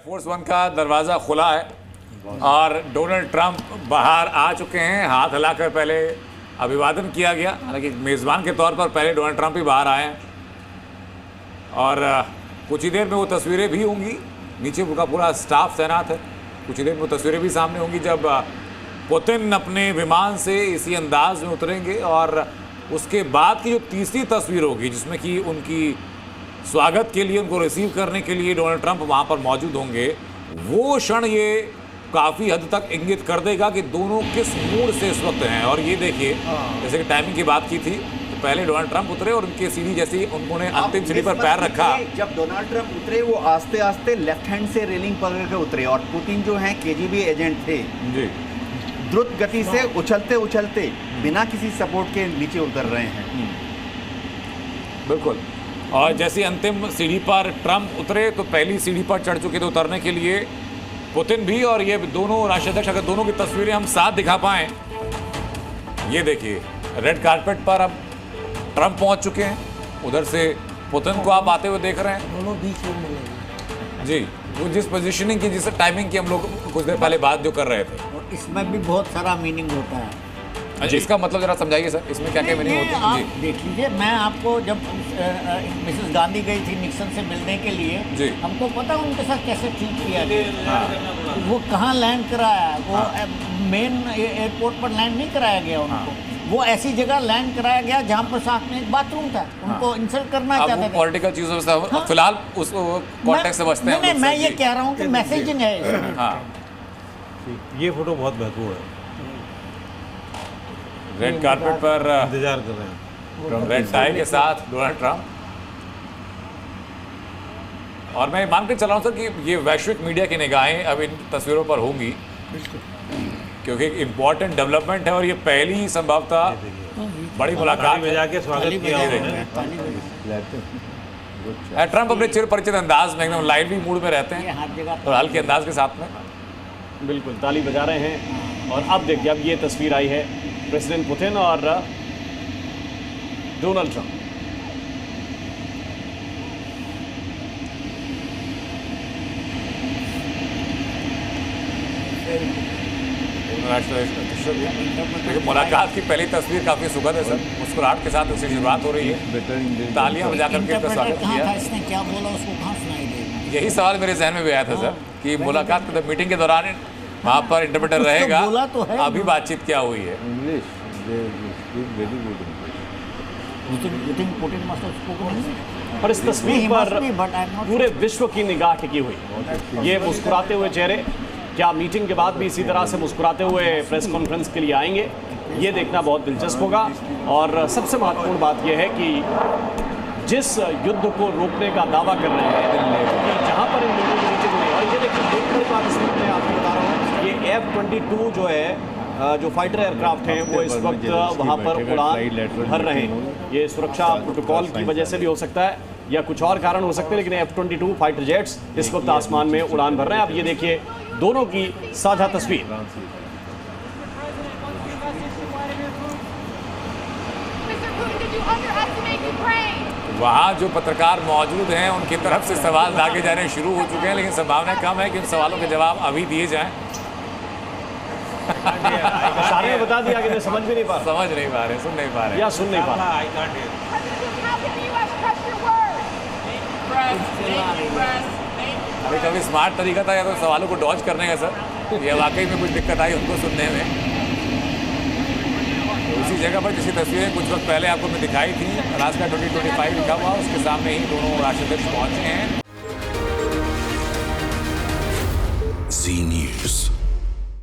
Air force one का दरवाज़ा खुला है और डोनाल्ड ट्रंप बाहर आ चुके हैं। हाथ हिलाकर पहले अभिवादन किया गया, हालांकि मेज़बान के तौर पर पहले डोनाल्ड ट्रंप ही बाहर आए हैं और कुछ ही देर में वो तस्वीरें भी होंगी। नीचे उनका पूरा स्टाफ तैनात है। कुछ ही देर में वो तस्वीरें भी सामने होंगी जब पुतिन अपने विमान से इसी अंदाज में उतरेंगे और उसके बाद की जो तीसरी तस्वीर होगी जिसमें कि उनकी स्वागत के लिए, उनको रिसीव करने के लिए डोनाल्ड ट्रंप वहाँ पर मौजूद होंगे। वो क्षण ये काफ़ी हद तक इंगित कर देगा कि दोनों किस मूड से इस वक्त हैं। और ये देखिए, जैसे कि टाइमिंग की बात की थी, तो पहले डोनाल्ड ट्रंप उतरे और उनकी सीढ़ी जैसी उन्होंने अंतिम सीढ़ी पर पैर रखा। जब डोनाल्ड ट्रंप उतरे वो आस्ते आस्ते लेफ्ट हैंड से रेलिंग पकड़ के उतरे और पुतिन जो हैं केजीबी एजेंट थे जी, द्रुत गति से उछलते उछलते बिना किसी सपोर्ट के नीचे उतर रहे हैं। बिल्कुल। और जैसे अंतिम सीढ़ी पर ट्रंप उतरे तो पहली सीढ़ी पर चढ़ चुके थे उतरने के लिए पुतिन भी, और ये दोनों राष्ट्राध्यक्ष, अगर दोनों की तस्वीरें हम साथ दिखा पाएं, ये देखिए रेड कारपेट पर अब ट्रंप पहुंच चुके हैं, उधर से पुतिन को आप आते हुए देख रहे हैं। दोनों बीच में मिलेंगे जी, वो जिस पोजीशनिंग की, जिस टाइमिंग की हम लोग कुछ देर पहले बात जो कर रहे थे, और इसमें भी बहुत सारा मीनिंग होता है। अच्छा इसका मतलब जरा समझाइए सर, इसमें क्या क्या मीनिंग होती है? आप देख लीजिए, मैं आपको जब मिसेस गांधी गई थी निक्सन से मिलने के लिए, जी, हमको पता उनके साथ कैसे ट्रीट किया गया। वो कहाँ लैंड कराया, वो मेन एयरपोर्ट पर लैंड नहीं कराया गया उनको। वो ऐसी जगह लैंड कराया गया जहाँ पर साथ में एक बाथरूम था। उनको इंसल्ट करना चाहते थे। पॉलिटिकल चीजों से फिलहाल उस कॉन्टेक्स्ट से बचते हैं। मैं ये कह रहा हूँ कि मैसेजिंग है इसमें। हाँ, ये फोटो बहुत महत्वपूर्ण है। रेड कारपेट पर इंतजार कर रहे हैं रेड टाई के साथ डोनाल्ड ट्रंप। और मैं मान के चल रहा हूँ सर कि ये वैश्विक मीडिया की निगाहें अब इन तस्वीरों पर होंगी, क्योंकि एक इम्पॉर्टेंट डेवलपमेंट है और ये पहली संभवतः बड़ी मुलाकात में जाके स्वागत किया ट्रंप अपने चिर परिचित अंदाज में एकदम लाइवली मूड में रहते हैं और हल्के अंदाज के साथ में बिल्कुल ताली बजा रहे हैं। और अब देखिए, अब ये तस्वीर आई है प्रेसिडेंट पुतिन और डोनाल्ड ट्रंप। देखिए, मुलाकात की पहली तस्वीर काफी सुखद है सर। मुस्कुराहट के साथ उसकी शुरुआत हो रही है, तालियां बजा करके उसका स्वागत किया। इसने क्या बोला उसको कहाँ सुनाई देगा? यही सवाल मेरे जहन में भी आया था सर कि मुलाकात मीटिंग के दौरान वहाँ पर इंटरप्रेटर रहेगा, बोला तो है। अभी बातचीत क्या हुई है? और इस तस्वीर पर पूरे विश्व की निगाह टिकी हुई। ये मुस्कुराते हुए चेहरे क्या मीटिंग के बाद भी इसी तरह से मुस्कुराते हुए प्रेस कॉन्फ्रेंस के लिए आएंगे, ये देखना बहुत दिलचस्प होगा। और सबसे महत्वपूर्ण बात यह है कि जिस युद्ध को रोकने का दावा कर रहे हैं, कि जहाँ पर इन लोगों की मीटिंग हुई, और ये देखिए एक बड़ी बात इसमें मैं आपको बता रहा हूँ, ये F-22 जो है, जो फाइटर एयरक्राफ्ट हैं, वो इस वक्त वहाँ पर उड़ान भर रहे हैं। ये सुरक्षा प्रोटोकॉल की वजह से भी हो सकता है या कुछ और कारण हो सकते हैं, लेकिन F-22 फाइटर जेट्स इस वक्त आसमान में उड़ान भर रहे हैं। अब ये देखिए दोनों की साझा तस्वीर। वहाँ जो पत्रकार मौजूद हैं उनकी तरफ से सवाल दागे जाने शुरू हो चुके हैं, लेकिन संभावना कम है कि उन सवालों के जवाब अभी दिए जाएं। सारे ने बता दिया कि समझ भी नहीं पा रहे, समझ नहीं पा रहे, सुन नहीं पा रहे या सुन नहीं पा रहे। अभी कभी स्मार्ट तरीका था या तो सवालों को डॉज करने का सर, ये वाकई में कुछ दिक्कत आई उनको सुनने में। तो उसी जगह पर जिसकी तस्वीरें कुछ वक्त पहले आपको मैं दिखाई थी, राष्ट्र 2025 लिखा हुआ, उसके सामने ही दोनों राष्ट्राध्यक्ष पहुंचे हैं। जी न्यूज़।